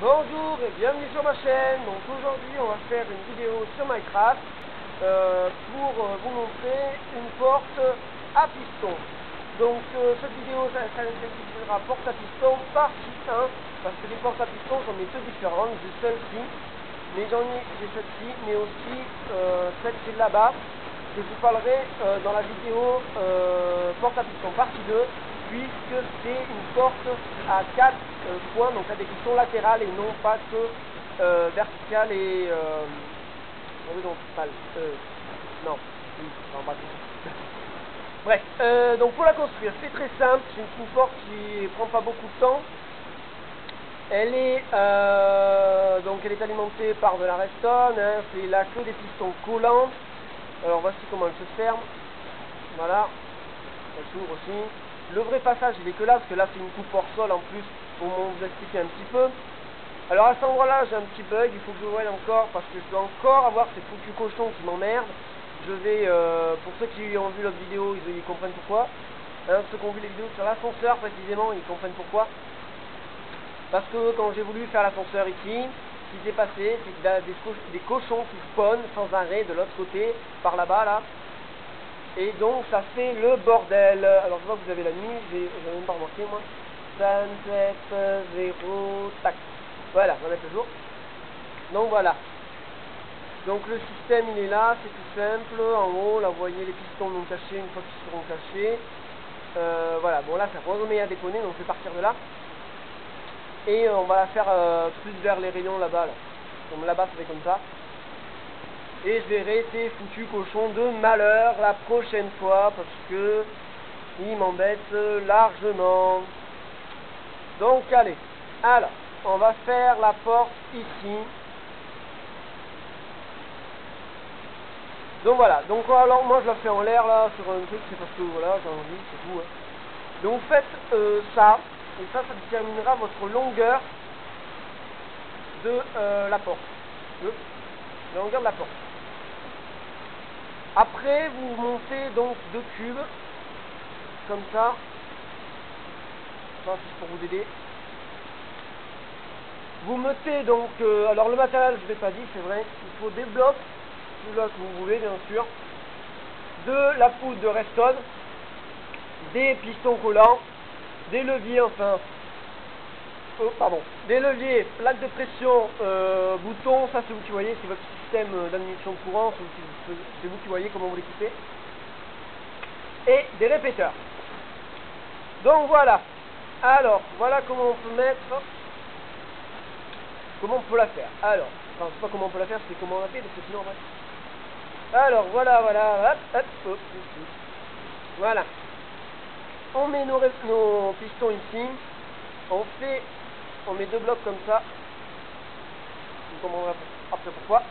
Bonjour et bienvenue sur ma chaîne. Donc aujourd'hui on va faire une vidéo sur Minecraft pour vous montrer une porte à piston. Donc cette vidéo s'intitulera porte à piston partie 1 parce que les portes à piston j'en ai deux différentes. J'ai celle-ci, mais j'ai celle-ci, mais aussi celle qui est là-bas que je vous parlerai dans la vidéo porte à piston partie 2, puisque c'est une porte à 4 points, donc à des pistons latérales et non pas que verticales et horizontales. Non, oui, enfin, bref. Bref, donc pour la construire, c'est très simple, c'est une porte qui prend pas beaucoup de temps. Elle est donc elle est alimentée par de la redstone, hein, c'est la queue des pistons collants. Alors voici comment elle se ferme. Voilà, elle s'ouvre aussi. Le vrai passage il est que là, parce que là c'est une coupe hors sol en plus, pour vous expliquer un petit peu. Alors à cet endroit là j'ai un petit bug, il faut que je voie encore, parce que je dois encore avoir ces foutus cochons qui m'emmerdent. Je vais, pour ceux qui ont vu l'autre vidéo, ils comprennent pourquoi. Hein, ceux qui ont vu les vidéos sur l'ascenseur précisément, ils comprennent pourquoi. Parce que quand j'ai voulu faire l'ascenseur ici, ce qui s'est passé, c'est qu'il y a des cochons qui spawnent sans arrêt de l'autre côté, par là-bas, là. Et donc ça fait le bordel. Alors je vois que vous avez la nuit, j'ai même pas remarqué moi. Sunset, 0, tac. Voilà, on va mettre le jour. Donc voilà. Donc le système il est là, c'est tout simple. En haut, là vous voyez les pistons non cachés une fois qu'ils seront cachés. Voilà, bon là ça remet à déconner, donc je vais partir de là. Et on va la faire plus vers les rayons là-bas. Là. Donc là-bas ça fait comme ça. Et je verrai ces foutus cochons de malheur la prochaine fois parce que ils m'embêtent largement. Donc allez, alors on va faire la porte ici. Donc voilà, donc alors moi je la fais en l'air là sur un truc, c'est parce que voilà j'ai envie, c'est tout. Hein. Donc faites ça, et ça déterminera votre longueur de la porte. La longueur de la porte. Après, vous montez donc 2 cubes, comme ça. Ça, c'est pour vous aider. Vous mettez donc, alors le matériel, je ne l'ai pas dit, c'est vrai, il faut des blocs, celui-là que vous voulez, bien sûr, de la poudre de redstone, des pistons collants, des leviers, enfin, des leviers, plaques de pression, boutons, ça c'est vous qui voyez, c'est votre système d'admission de courant, c'est vous qui voyez comment vous l'équipez, et des répéteurs. Donc voilà, alors voilà comment on peut mettre, comment on peut la faire. Alors, enfin c'est pas comment on peut la faire, c'est comment on la fait, parce que sinon en fait. Alors voilà, hop. Voilà. On met nos pistons ici, on met 2 blocs comme ça. Vous comprendrez après pourquoi.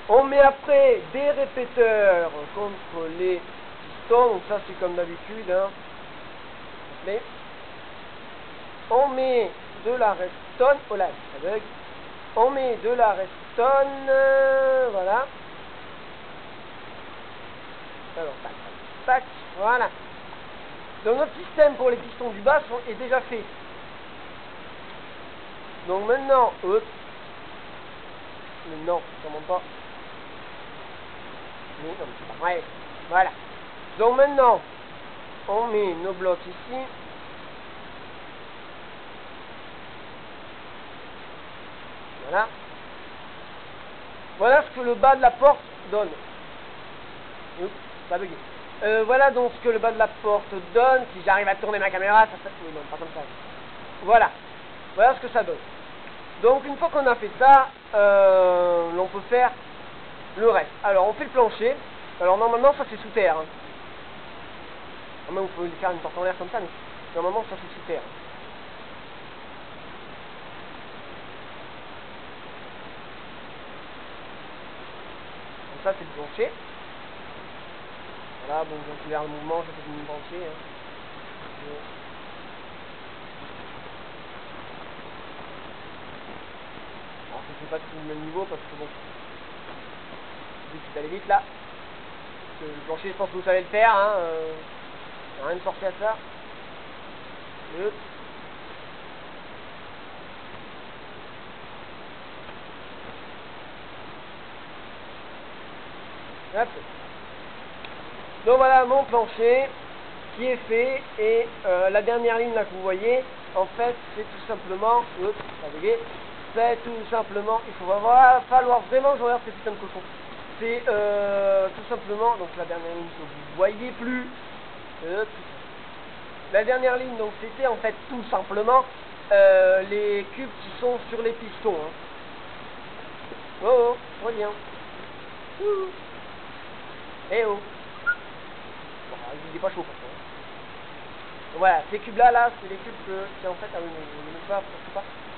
On met après des répéteurs contre les pistons, donc ça c'est comme d'habitude. Hein. Mais on met de la redstone, oh là, ça bug. On met de la redstone, voilà. Alors, tac, voilà. Donc notre système pour les pistons du bas est déjà fait. Donc maintenant, non, ça monte pas. Mais non, c'est pas vrai. Voilà. Donc maintenant, on met nos blocs ici. Voilà. Voilà ce que le bas de la porte donne. Oups, ça a bugué. Voilà donc ce que le bas de la porte donne. Si j'arrive à tourner ma caméra, ça fait... Oui, non, pas comme ça. Voilà. Voilà ce que ça donne. Donc une fois qu'on a fait ça, on peut faire le reste. Alors on fait le plancher. Alors normalement ça c'est sous terre. Hein. Même vous pouvez faire une porte en l'air comme ça, mais normalement ça c'est sous terre. Donc ça c'est le plancher. Voilà, bon je accélère le mouvement, je fais une plancher. Hein. Alors je ne sais pas si c'est le même niveau parce que bon, vu que c'est allé vite là. Le plancher je pense que vous savez le faire, hein. Rien de sorti à ça. Hop. Hop. Donc voilà mon plancher qui est fait, et la dernière ligne là que vous voyez, en fait c'est tout simplement, c'est tout simplement, il va falloir vraiment que je regarde ces putains de cochons. C'est tout simplement, donc la dernière ligne que vous voyez plus, la dernière ligne, donc c'était en fait tout simplement les cubes qui sont sur les pistons. Hein. Oh, oh, reviens. Eh oh. Bon, il est pas chaud pour ça. Voilà, ces cubes là, c'est les cubes qui en fait, ah oui, mais même pas,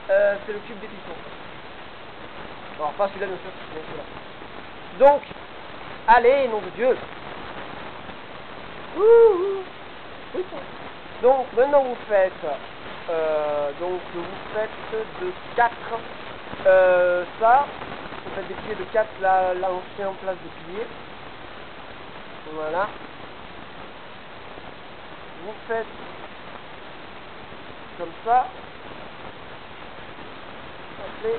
c'est le cube des pistons. Alors pas celui-là bien sûr, mais celui-là. Donc, allez, nom de Dieu. Donc maintenant vous faites de 4 ça, vous faites des piliers de 4 là on tient en place des piliers. Voilà. Vous faites comme ça. Après,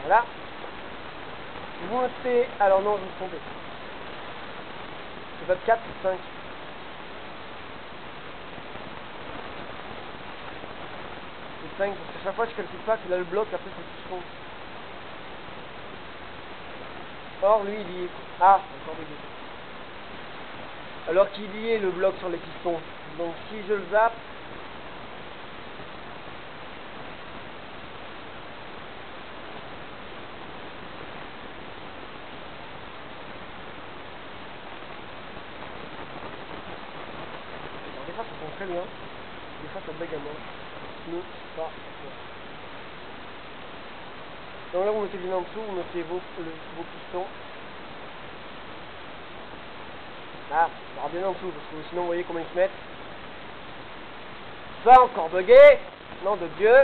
voilà. Vous mettez, alors non, je me suis trompé. C'est pas 4, c'est 5. C'est 5, parce qu'à chaque fois je calcule pas que là le bloc, après c'est le piston. Or lui il y est. Ah, encore des deux. Alors qu'il y est le bloc sur les pistons. Donc si je le zappe, des fois ça fonctionne très bien, des fois ça bug à mort. Ne pas. Donc là vous mettez bien en dessous, vous mettez vos pistons. Ah, alors bien en dessous, parce que sinon vous voyez comment ils se mettent. Ça a encore bugué, nom de Dieu.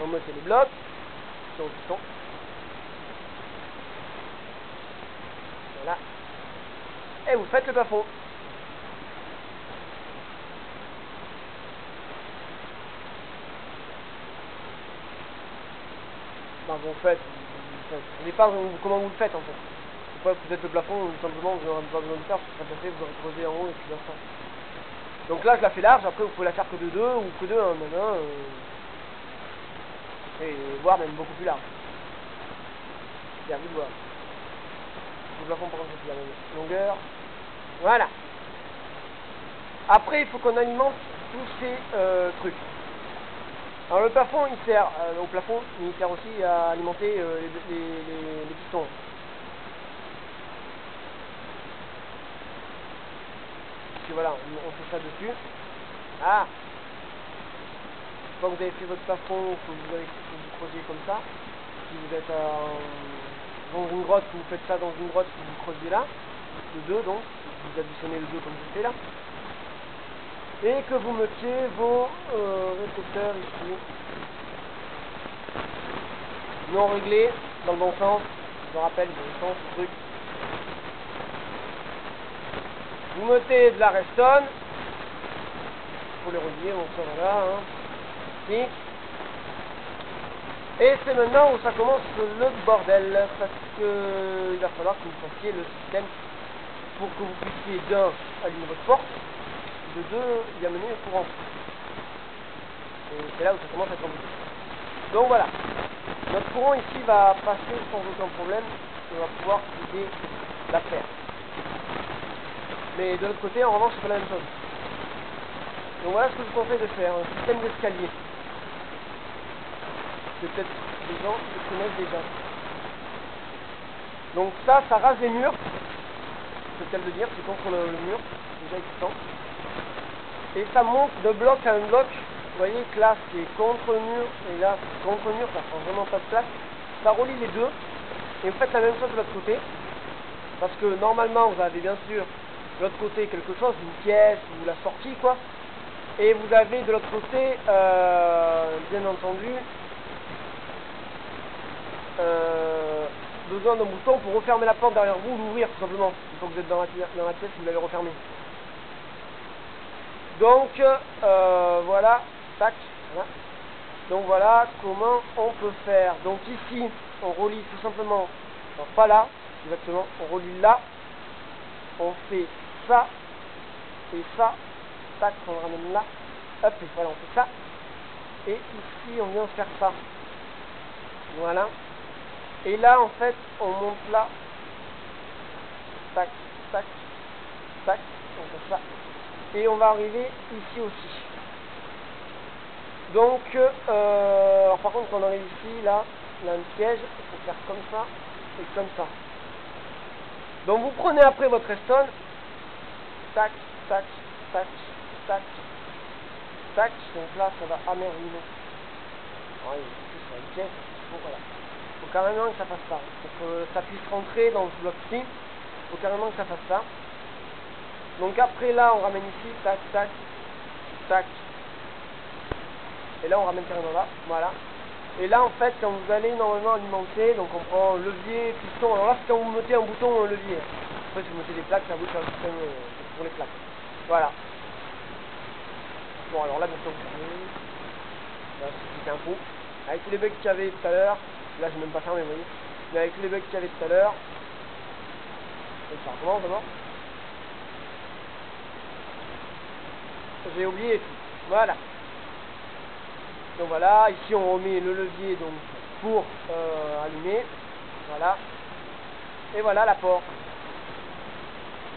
On met les blocs, piston. Voilà. Et vous faites le plafond. Ben, vous faites. On n'est pas comment vous le faites en fait. C'est pas peut-être le plafond, ou simplement vous n'aurez pas besoin de faire, parce que ça fait, vous aurez creusé en haut et puis basta. Donc là je la fais large, après vous pouvez la faire que de 2 ou que de 1 même, et voire même beaucoup plus large. C'est à vous de voir. Le plafond par exemple c'est la même longueur. Voilà. Après il faut qu'on alimente tous ces trucs. Alors le plafond il sert au plafond, mais il sert aussi à alimenter les pistons. Puis voilà, on fait ça dessus. Ah. Quand vous avez fait votre plafond, que vous creusez comme ça. Si vous êtes dans une grotte, vous faites ça dans une grotte, vous creusez là, le 2 donc, vous additionnez le 2 comme je fais là. Et que vous mettiez vos récepteurs ici, non réglés, dans le bon sens, je me rappelle, dans le sens du truc. Vous mettez de la redstone, pour les relier, bon ça voilà, hein. Ici. Et c'est maintenant où ça commence le bordel, parce que il va falloir que vous fassiez le système pour que vous puissiez d'un allumer votre porte, de 2 y amener le courant. Et c'est là où ça commence à être compliqué. Donc voilà, notre courant ici va passer sans aucun problème, et on va pouvoir aider l'affaire. Mais de l'autre côté, en revanche, c'est pas la même chose. Donc voilà ce que je vous conseille de faire, un système d'escalier. Que peut-être les gens le connaissent déjà. Donc ça rase les murs. C'est le cas de le dire, c'est contre le mur, déjà existant. Et ça monte de bloc à un bloc. Vous voyez que là c'est contre le mur, et là c'est contre le mur, ça prend vraiment pas de place. Ça relie les deux. Et vous faites la même chose de l'autre côté. Parce que normalement vous avez bien sûr de l'autre côté quelque chose, une pièce ou la sortie quoi. Et vous avez de l'autre côté, bien entendu, besoin d'un bouton pour refermer la porte derrière vous ou l'ouvrir tout simplement. Il faut que vous êtes dans la pièce, vous l'avez refermée. Donc voilà, tac, voilà. Donc voilà comment on peut faire. Donc ici, on relie tout simplement, alors pas là, exactement, on relie là, on fait ça, et ça, tac, on le ramène là, hop, et voilà, on fait ça, et ici, on vient faire ça. Voilà. Et là, en fait, on monte là, tac, tac, tac, on fait ça. Et on va arriver ici aussi. Donc, alors par contre, quand on arrive ici, là, il y a un piège, il faut faire comme ça et comme ça. Donc, vous prenez après votre Redstone, tac, tac, tac, tac, tac. Donc là, ça va amerveiller. Oui, c'est un piège. Bon, voilà. Il faut carrément que ça fasse ça. Pour que ça puisse rentrer dans ce bloc-ci, il faut carrément que ça fasse ça. Donc après là, on ramène ici, tac, tac, tac. Et là, on ramène carrément là, voilà. Et là, en fait, quand vous allez normalement alimenter, donc on prend levier, piston. Alors là, c'est quand vous mettez un bouton levier. Après, si vous mettez des plaques, ça vous fait un système pour les plaques. Voilà. Bon, alors là, bien sûr, là, c'est un coup. Avec tous les bugs qu'il y avait tout à l'heure, là, j'ai même pas fermé, vous voyez. Mais avec tous les bugs qu'il y avait tout à l'heure, et ça recommence d'abord. J'ai oublié tout. Voilà. Donc voilà, ici on remet le levier donc pour allumer. Voilà. Et voilà la porte.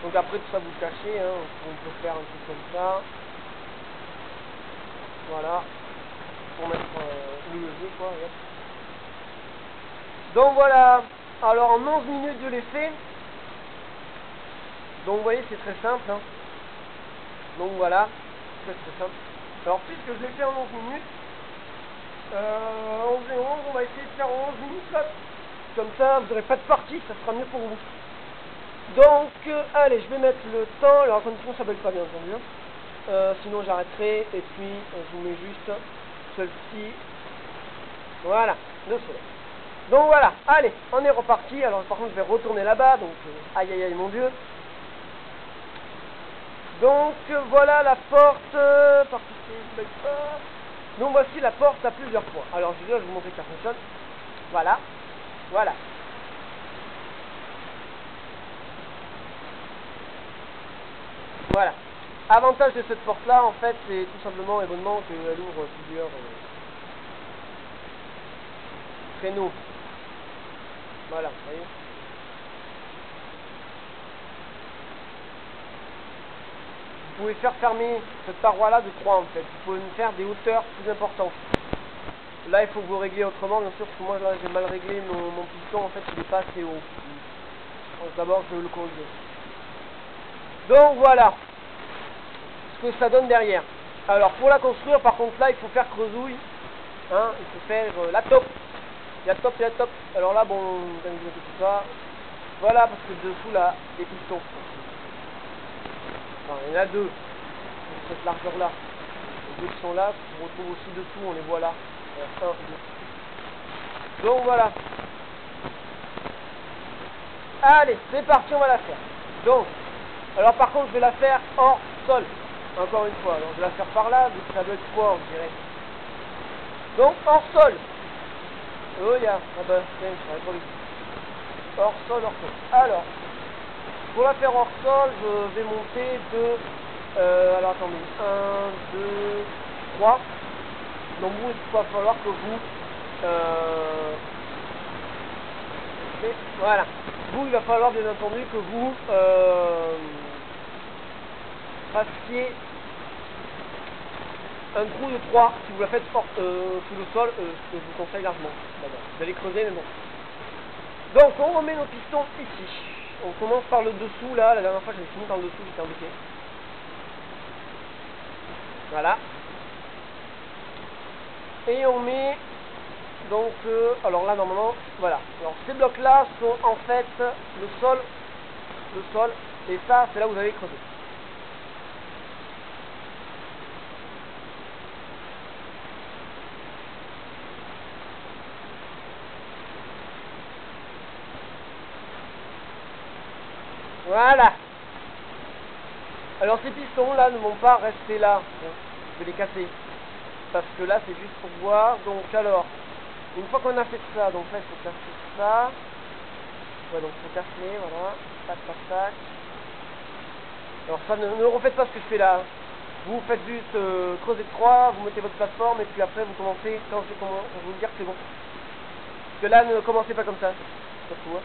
Donc après tout ça vous le cachez, hein. On peut faire un truc comme ça. Voilà. Pour mettre le levier quoi. Yep. Donc voilà. Alors en 11 minutes je l'ai fait. Donc vous voyez c'est très simple. Hein. Donc voilà. Très simple. Alors puisque je l'ai fait en 11 minutes, 11 et 11, on va essayer de faire en 11 minutes là. Comme ça, vous n'aurez pas de partie, ça sera mieux pour vous. Donc, allez, je vais mettre le temps. Alors, condition, ça ne bug pas bien entendu. Sinon, j'arrêterai. Et puis, je vous mets juste celle-ci. Voilà, le soleil. Donc voilà, allez, on est reparti. Alors, par contre, je vais retourner là-bas. Donc, aïe aïe aïe, mon Dieu. Donc, voilà la porte. Donc, voici la porte à plusieurs points. Alors, je vais vous montrer que ça fonctionne. Voilà. Voilà. Voilà. Avantage de cette porte-là, en fait, c'est tout simplement et bonnement qu'elle ouvre plusieurs créneaux. Voilà, vous voyez. Vous pouvez faire fermer cette paroi-là de 3 en fait. Vous pouvez faire des hauteurs plus importantes. Là, il faut que vous régliez autrement, bien sûr, parce que moi, là, j'ai mal réglé mon piston. En fait, il n'est pas assez haut. Donc, d'abord, je vais le corriger. Donc, voilà ce que ça donne derrière. Alors, pour la construire, par contre, là, il faut faire creusouille. Hein, il faut faire la taupe. Il y a top, il y a top. Alors là, bon, vous allez vous tout ça. Voilà, parce que dessous, là, les pistons. Enfin, il y en a deux. Sur cette largeur-là. Les deux qui sont là, on retrouve aussi dessous, on les voit là. 1, 2. Donc voilà. Allez, c'est parti, on va la faire. Donc, alors par contre, je vais la faire hors sol. Encore une fois, alors je vais la faire par là, vu que ça doit être fort, je dirais. Donc, hors sol. Oh, il y a. Ah ben, tiens, je serais trop vite. Hors sol, hors sol. Alors, pour la faire hors sol, je vais monter de. Alors attendez. 1, 2, 3. Donc, vous, il va falloir que vous. Voilà. Vous, il va falloir bien entendu que vous fassiez un trou de 3 si vous la faites sous le sol, je vous conseille largement. Vous allez creuser, mais bon. Donc, on remet nos pistons ici. On commence par le dessous, là. La dernière fois, j'avais fini par le dessous, j'étais embêté. Voilà. Et on met... Donc, alors là, normalement, voilà. Alors, ces blocs-là sont en fait le sol, et ça, c'est là où vous allez creuser. Voilà. Alors ces pistons là ne vont pas rester là. Bon, je vais les casser. Parce que là c'est juste pour voir. Donc alors, une fois qu'on a fait ça, donc là il faut casser ça. Ouais, donc il faut casser, voilà. Tac, tac, tac. Alors ça, ne refaites pas ce que je fais là. Vous faites juste creuser de 3, vous mettez votre plateforme et puis après vous commencez, quand je vais vous dire que c'est bon. Parce que là, ne commencez pas comme ça. Surtout, hein.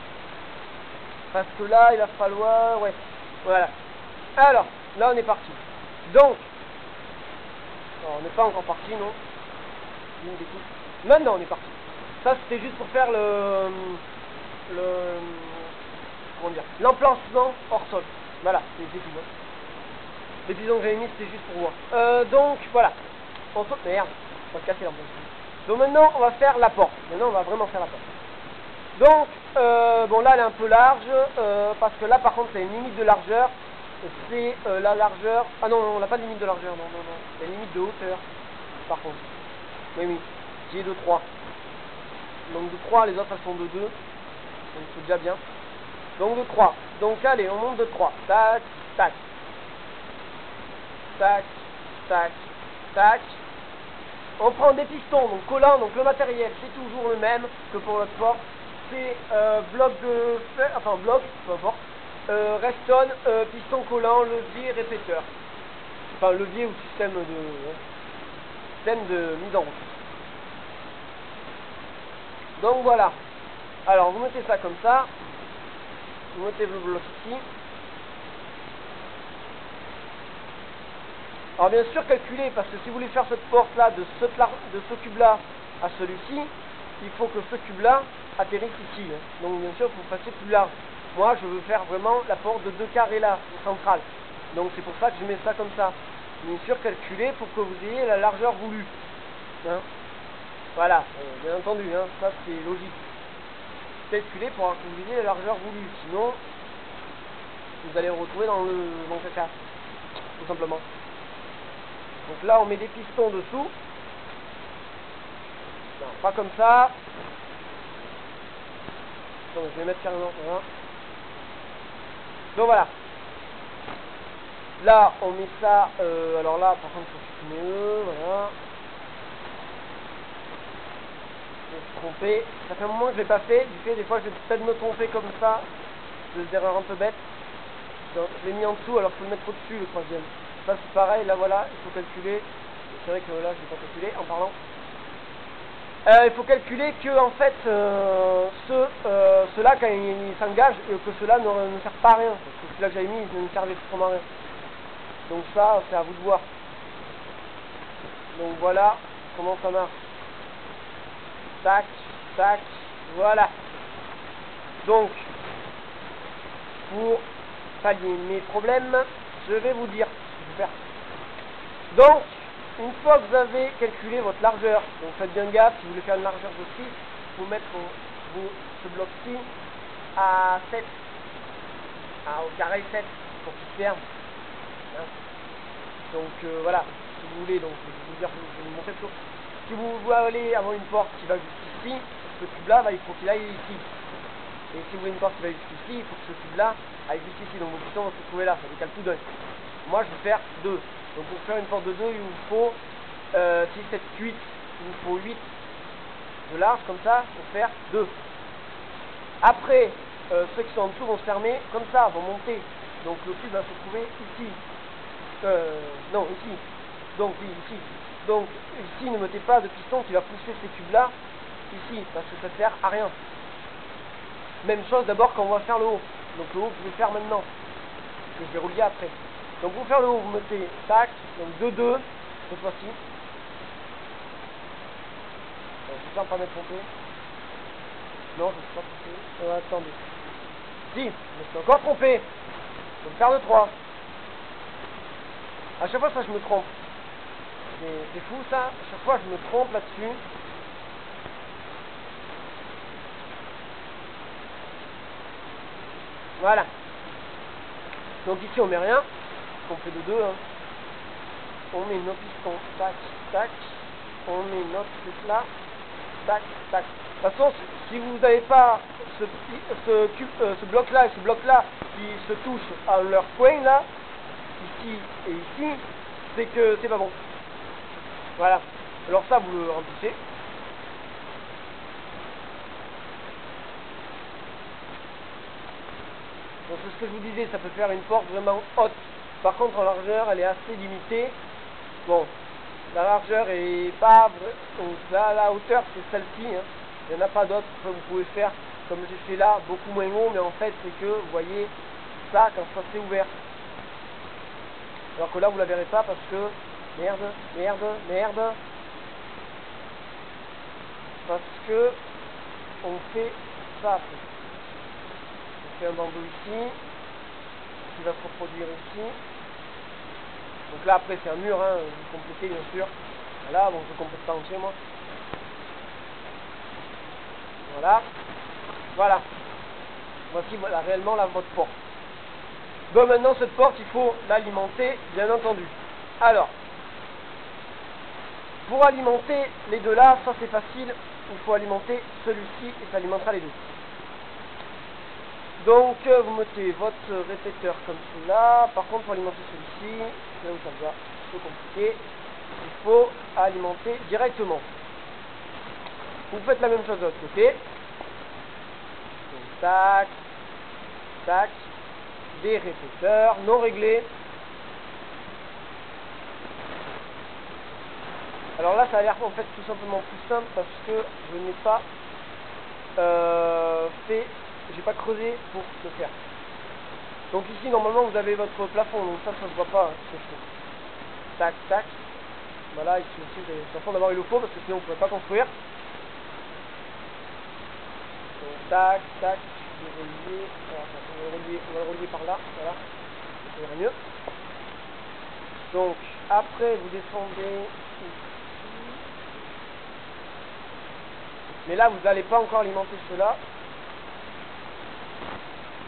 Parce que là, il va falloir... Ouais, voilà. Alors, là on est parti. Donc, alors, on n'est pas encore parti, non. Maintenant on est parti. Ça c'était juste pour faire comment dire, l'emplacement hors sol. Voilà, c'est tout. Hein. Les bisons que j'avais mis c'était juste pour voir. Donc voilà. Merde, on va se casser l'emplacement. Donc maintenant on va faire la porte. Maintenant on va vraiment faire la porte. Donc bon là elle est un peu large parce que là par contre c'est une limite de largeur. C'est la largeur. Ah non, on n'a pas de limite de largeur, non. C'est une limite de hauteur par contre. Oui, qui est de 3. Donc de 3, les autres elles sont de 2. Donc c'est déjà bien. Donc de 3. Donc allez, on monte de 3. Tac, tac. Tac, tac, tac. On prend des pistons, donc collants, donc le matériel c'est toujours le même que pour notre porte. C'est bloc de fer, enfin bloc, peu importe. Redstone, piston collant, levier, répéteur. Enfin levier ou système de mise en route. Donc voilà. Alors vous mettez ça comme ça. Vous mettez le bloc ici. Alors bien sûr calculez, parce que si vous voulez faire cette porte là de ce cube là à celui-ci, il faut que ce cube là atterrisse ici. Donc bien sûr il faut passer plus large. Moi je veux faire vraiment la porte de 2 carrés là, centrale. Donc c'est pour ça que je mets ça comme ça. Bien sûr calculez pour que vous ayez la largeur voulue. Hein, voilà, bien entendu, hein, ça c'est logique. Calculez pour que vous ayez la largeur voulue. Sinon, vous allez vous retrouver dans le caca. Tout simplement. Donc là on met des pistons dessous. Non, pas comme ça. Donc je vais mettre carrément. Voilà. Donc voilà. Là on met ça. Alors là par contre il faut supprimer eux. Voilà. Je me suis trompé. Ça fait un moment que je l'ai pas fait. Du fait des fois je vais peut-être me tromper comme ça. Des erreurs un peu bêtes. Donc je l'ai mis en dessous alors qu'il faut le mettre au-dessus le troisième. Ça c'est pareil, là voilà, il faut calculer. C'est vrai que là je n'ai pas calculé en parlant. Il faut calculer que en fait ceux-là quand ils s'engagent, que ceux-là ne servent pas à rien. Parce que celui-là que j'avais mis, il ne servait strictement à rien. Donc ça, c'est à vous de voir. Donc voilà comment ça marche. Tac, tac, voilà. Donc, pour pallier mes problèmes, je vais vous dire ce que je vais faire. Donc, une fois que vous avez calculé votre largeur, donc faites bien gaffe, si vous voulez faire une largeur de 6, il faut mettre ce bloc-ci à 7, au carré 7, pour qu'il se ferme. Hein. Donc voilà, si vous voulez, donc je vais vous montrer plutôt. Si vous voulez avoir une porte qui va jusqu'ici, ce tube-là, il faut qu'il aille ici. Et si vous voulez une porte qui va jusqu'ici, il faut que ce tube-là aille jusqu'ici. Donc vos pistons vont se trouver là, ça décale tout d'un. Moi je vais faire 2. Donc pour faire une porte de 2, il vous faut 6, 7, 8. Il vous faut 8 de large comme ça pour faire 2. Après, ceux qui sont en dessous vont se fermer comme ça, vont monter. Donc le tube va se trouver ici. Non, ici. Donc oui, ici. Donc ici, ne mettez pas de piston qui va pousser ces tubes-là ici, parce que ça ne sert à rien. Même chose d'abord quand on va faire le haut. Donc le haut, vous pouvez faire maintenant. Que je vais relier après. Donc pour faire le haut, vous mettez tac, donc 2, cette fois-ci. Je ne peux pas m'être trompé. Non, je ne me suis pas trompé. Attendez. Si, je me suis encore trompé. Je vais faire le 3. À chaque fois, ça, je me trompe. C'est fou, ça. À chaque fois, je me trompe là-dessus. Voilà. Donc ici, on met rien. On fait de 2. Hein. On met nos pistons. Tac, tac. On met notre truc là. tac, tac. De toute façon, si vous n'avez pas ce bloc-là et ce bloc-là qui se touchent à leur coin, là, ici et ici, c'est que c'est pas bon. Voilà. Alors ça, vous le remplissez. Donc c'est ce que je vous disais, ça peut faire une porte vraiment haute. Par contre, en largeur, elle est assez limitée. Bon, la largeur est pas... Donc là, la hauteur, c'est celle-ci. Hein. Il n'y en a pas d'autres. Vous pouvez faire, comme j'ai fait là, beaucoup moins haut. Mais en fait, c'est que, vous voyez, ça, quand ça s'est ouvert. Alors que là, vous la verrez pas parce que... Merde, merde, merde. Parce que on fait ça. On fait un bandeau ici, qui va se reproduire ici. Donc là après c'est un mur, hein, vous complétez bien sûr. Voilà, bon je ne complète pas entier moi. Voilà. Voilà. Voici voilà, réellement là votre porte. Bon maintenant cette porte il faut l'alimenter bien entendu. Alors, pour alimenter les deux là, ça c'est facile, il faut alimenter celui-ci et ça alimentera les deux. Donc vous mettez votre répéteur comme cela. Par contre pour alimenter celui-ci, c'est là où ça devient un peu compliqué, il faut alimenter directement. Vous faites la même chose de l'autre côté. Donc tac, tac, des répéteurs non réglés. Alors là ça a l'air en fait tout simplement plus simple parce que je n'ai pas j'ai pas creusé pour le faire. Donc ici normalement vous avez votre plafond, donc ça se voit pas hein, ce que je fais. Tac tac. Voilà, ici aussi j'ai l'impression d'avoir eu le faux parce que sinon vous ne pouvez pas construire. Donc tac tac, je vais relier. Alors, on va le relier par là, voilà. Ça ira mieux. Donc après vous descendez ici. Mais là vous n'allez pas encore alimenter cela.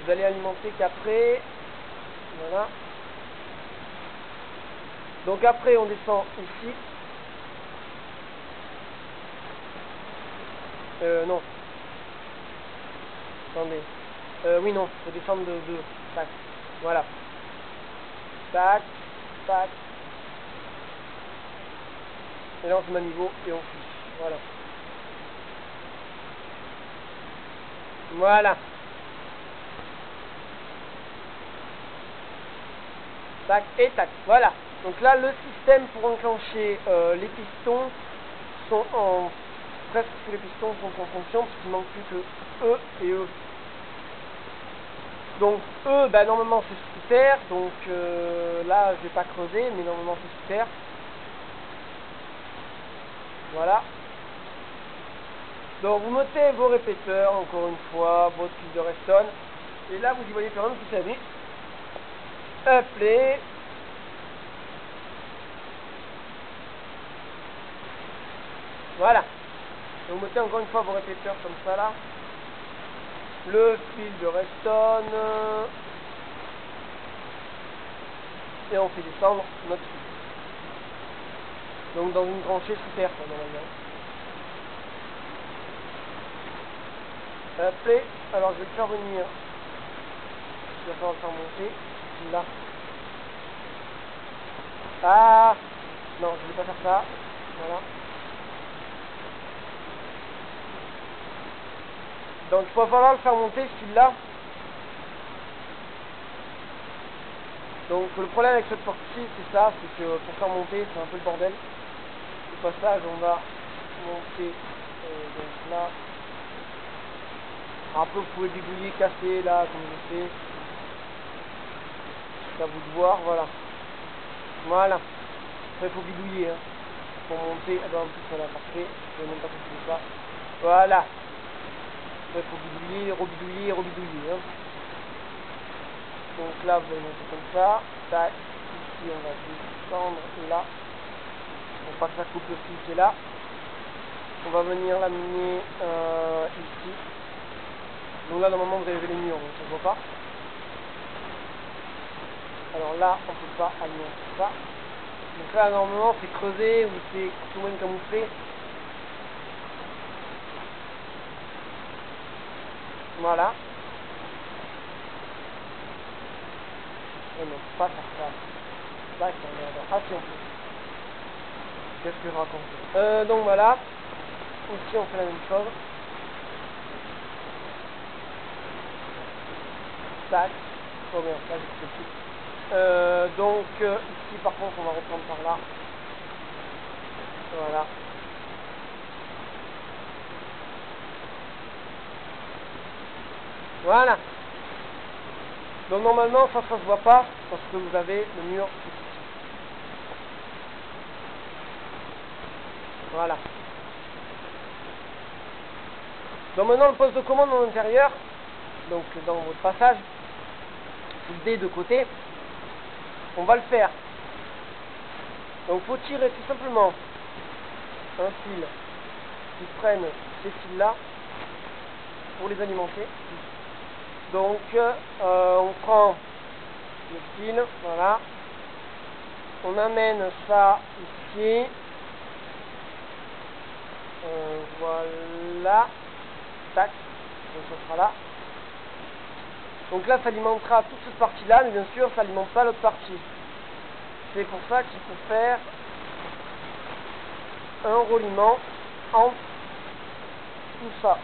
Vous allez alimenter qu'après. Voilà. Donc après on descend ici. Non. Attendez. Oui non, il faut descendre de 2. Tac. Voilà. Tac. Tac. Et là on se met à niveau et on fiche. Voilà. Voilà. Tac et tac. Voilà. Donc là, le système pour enclencher les pistons sont en... Presque tous les pistons sont en fonction, parce qu'il ne manque plus que E et E. Donc E, ben, normalement c'est sous terre, donc là je vais pas creuser, mais normalement c'est sous terre. Voilà. Donc vous mettez vos répéteurs, encore une fois, votre fil de redstone, et là vous y voyez quand même qui s'habille. Appelez. Voilà. Et vous mettez encore une fois vos répéteurs comme ça là. Le fil de redstone. Et on fait descendre notre fil. Donc dans une tranchée sous terre, normalement. Appelez. Alors je vais le faire venir. Il va falloir le faire monter. Là. Ah non, je ne vais pas faire ça. Voilà. Donc il va falloir le faire monter celui-là. Donc le problème avec cette porte-ci, c'est ça, c'est que pour faire monter, c'est un peu le bordel. Au passage, on va monter donc là. Après vous pouvez bidouiller, casser là, comme je fais. C'est à vous de voir, voilà. Voilà. Après il faut bidouiller, hein. Pour monter, ah ben, en plus voilà, parfait. Je ne vais même pas continuer ça. Voilà. Après il faut bidouiller, rebidouiller, rebidouiller, hein. Donc là vous allez monter comme ça. Tac. Ici on va descendre là. Pour pas que ça coupe le fil qui est là. On va venir l'amener ici. Donc là normalement vous avez vu les murs, donc ça ne voit pas. Alors là on ne peut pas alimenter ça. Donc là normalement c'est creusé ou c'est tout de même camouflé. Voilà. Et non, pas faire ça. Là, c'est un merde. Ah si, on peut. Qu'est-ce que je raconte? Donc voilà. Ici, on fait la même chose. Tac. Oh merde, là, j'ai plus. Donc, ici, par contre, on va reprendre par là. Voilà. Voilà. Donc normalement ça se voit pas parce que vous avez le mur ici. Voilà. Donc maintenant le poste de commande en intérieur, donc dans votre passage, des deux côtés, on va le faire. Donc il faut tirer tout simplement un fil qui prenne ces fils là pour les alimenter. Donc on prend le fil, voilà, on amène ça ici, voilà, tac, donc ça sera là. Donc là ça alimentera toute cette partie là, mais bien sûr ça alimente pas l'autre partie. C'est pour ça qu'il faut faire un reliement entre tout ça.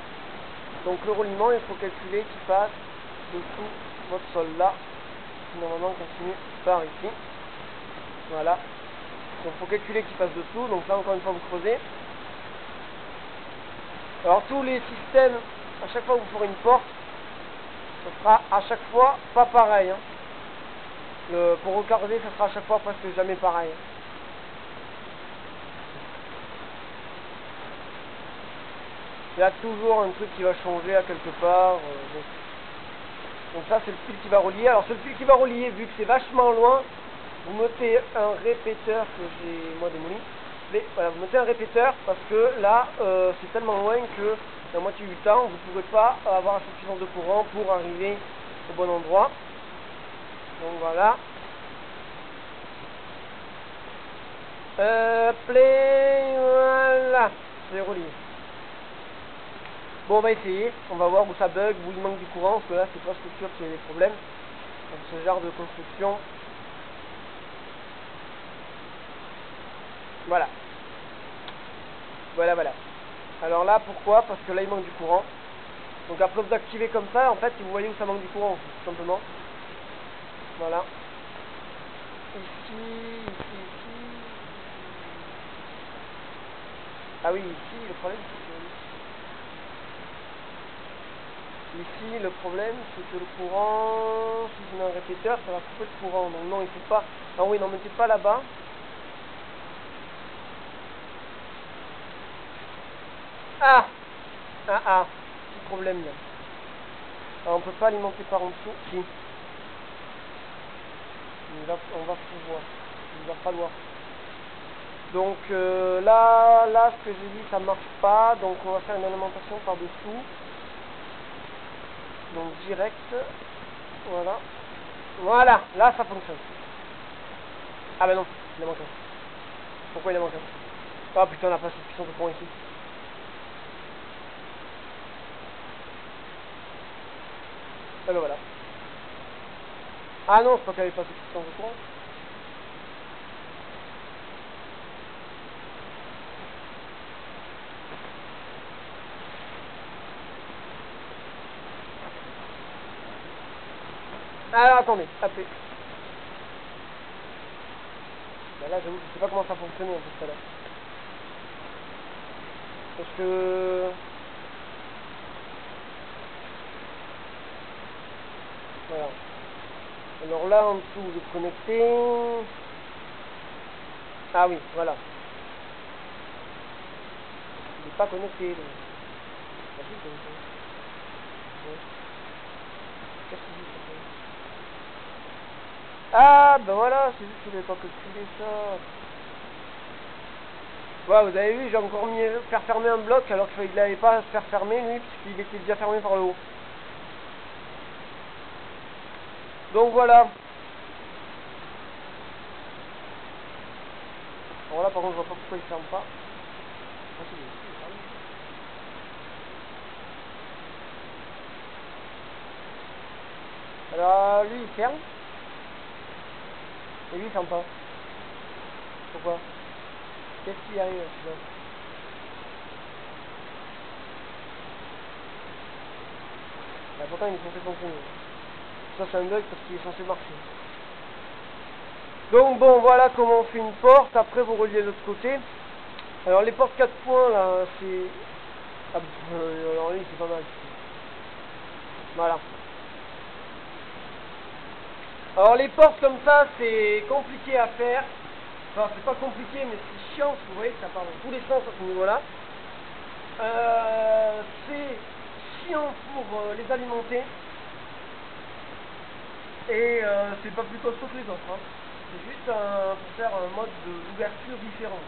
Donc le reliement il faut calculer qu'il passe dessous votre sol là, qui normalement continue par ici. Voilà. Donc il faut calculer qu'il passe dessous. Donc là encore une fois vous creusez. Alors tous les systèmes, à chaque fois que vous ferez une porte, ce sera à chaque fois pas pareil. Hein. Pour recarder, ça sera à chaque fois presque jamais pareil. Il y a toujours un truc qui va changer à quelque part. Donc ça c'est le fil qui va relier. Alors ce fil qui va relier, vu que c'est vachement loin, vous mettez un répéteur que j'ai moi démoli. Mais voilà, vous mettez un répéteur parce que là c'est tellement loin que la moitié du temps vous ne pourrez pas avoir la suffisance de courant pour arriver au bon endroit. Donc voilà. Play, voilà, c'est relié. Bon, on va essayer, on va voir où ça bug, où il manque du courant, parce que là c'est presque sûr qu'il y a des problèmes dans ce genre de construction. Voilà. Voilà, voilà. Alors là, pourquoi? Parce que là il manque du courant. Donc après vous activez comme ça, en fait, vous voyez où ça manque du courant, tout simplement. Voilà. Ici. Ah oui, ici, le problème c'est que... Ici, le problème, c'est que le courant, si je mets un répéteur, ça va couper le courant. Donc non, il faut pas... Ah oui, n'en mettez pas là-bas. Ah! Petit problème là. Alors, on peut pas alimenter par en dessous. Si. On va pouvoir. Il va falloir. Donc là, ce que j'ai dit, ça marche pas. Donc on va faire une alimentation par-dessous. Donc direct, voilà. Voilà, là ça fonctionne. Ah bah non, il a manqué. Pourquoi il a manqué? Ah putain, on n'a pas suffisamment de courant ici. Ah bah voilà. Ah non, c'est pas qu'il n'y avait pas suffisamment de courant. Alors attendez, appelez. Bah là j'avoue, je sais pas comment ça fonctionne en fait tout à l'heure. Parce que... Voilà. Alors là en dessous vous êtes connecté. Ah oui, voilà. Il n'est pas connecté. Donc... Qu'est-ce que c'est? Ah ben voilà, c'est juste que je n'avais pas calculé ça. Ouais, vous avez vu, j'ai encore mis faire fermer un bloc alors qu'il n'avait pas à se faire fermer lui, puisqu'il était déjà fermé par le haut. Donc voilà. Alors là par contre je vois pas pourquoi il ferme pas. Alors lui il ferme. Et lui il ferme pas. Pourquoi? Qu'est-ce qui arrive là? Bah, pourtant il est censé fonctionner. Ça c'est un bug parce qu'il est censé marcher. Donc bon, voilà comment on fait une porte. Après vous reliez de l'autre côté. Alors les portes 4 points là, c'est... Ah, alors lui c'est pas mal. Voilà. Alors les portes comme ça c'est compliqué à faire. Enfin c'est pas compliqué mais c'est chiant parce que vous voyez ça part dans tous les sens à ce niveau là. C'est chiant pour les alimenter. Et c'est pas plus costaud que les autres. Hein. C'est juste pour faire un mode d'ouverture différent.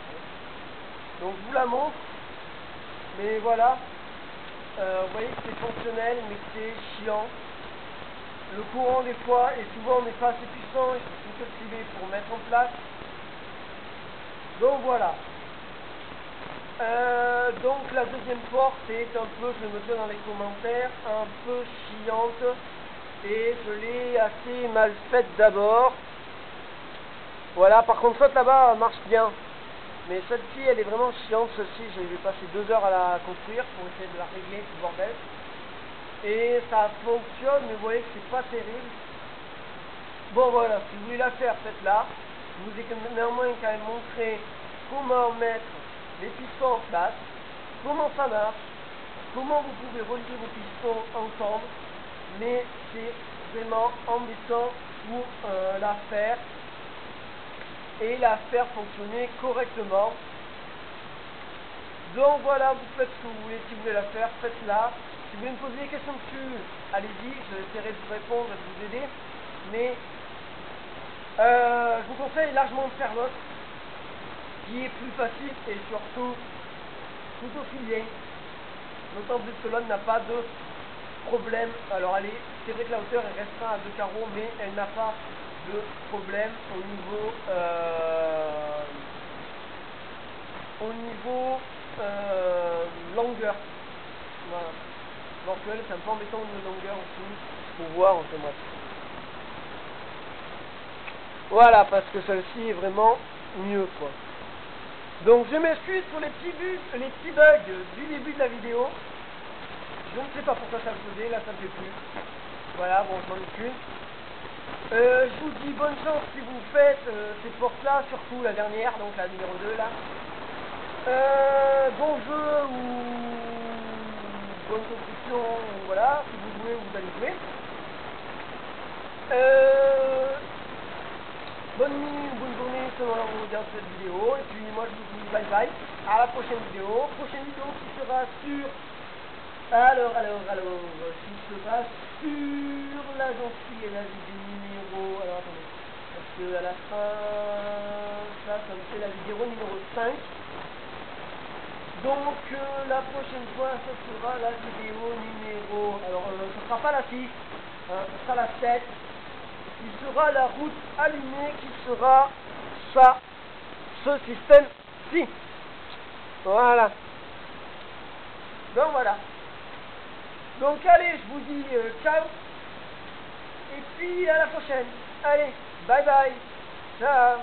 Donc je vous la montre. Mais voilà. Vous voyez que c'est fonctionnel mais c'est chiant. Le courant des fois et souvent n'est pas assez puissant, il faut tout activer pour mettre en place. Donc voilà. Donc la deuxième porte est un peu, je me dis dans les commentaires, un peu chiante et je l'ai assez mal faite d'abord. Voilà, par contre celle là-bas marche bien. Mais celle-ci elle est vraiment chiante, celle-ci je vais passer 2 heures à la construire pour essayer de la régler ce bordel. Et ça fonctionne, mais vous voyez que c'est pas terrible. Bon voilà, si vous voulez la faire, faites-la. Je vous ai néanmoins quand même montré comment mettre les pistons en place, comment ça marche, comment vous pouvez relier vos pistons ensemble. Mais c'est vraiment embêtant pour la faire et la faire fonctionner correctement. Donc voilà, vous faites ce que vous voulez, si vous voulez la faire, faites-la. Si vous voulez me poser des questions dessus, allez-y, j'essaierai de vous répondre et de vous aider. Mais je vous conseille largement de faire l'autre, qui est plus facile et surtout tout aussi bien. D'autant plus que l'autre n'a pas de problème. Alors allez, c'est vrai que la hauteur elle restera à 2 carreaux, mais elle n'a pas de problème au niveau longueur. Voilà. Donc c'est un peu embêtant au niveau longueur aussi, pour voir en fait moi. Voilà, parce que celle-ci est vraiment mieux quoi. Donc je m'excuse pour les petits bugs du début de la vidéo. Je ne sais pas pourquoi ça me faisait, là ça ne fait plus. Voilà, bon je m'en occupe. Je vous dis bonne chance si vous faites ces portes là, surtout la dernière, donc la numéro 2 là. Bon jeu ou bonne construction, voilà, si vous jouez, vous allez jouer. Bonne nuit ou bonne journée selon l'heure où vous regardez cette vidéo. Et puis moi je vous dis bye bye, à la prochaine vidéo. Prochaine vidéo qui sera sur... Alors, qui sera sur la gentille et la vidéo numéro... Alors attendez, parce que à la fin, ça me fait la vidéo numéro 5. Donc la prochaine fois, ce sera la vidéo numéro... Alors, ce sera pas la 6, hein, ce sera la 7. Qui sera la route allumée, qui sera ça, ce système-ci. Voilà. Donc voilà. Donc allez, je vous dis ciao. Et puis à la prochaine. Allez, bye bye. Ciao.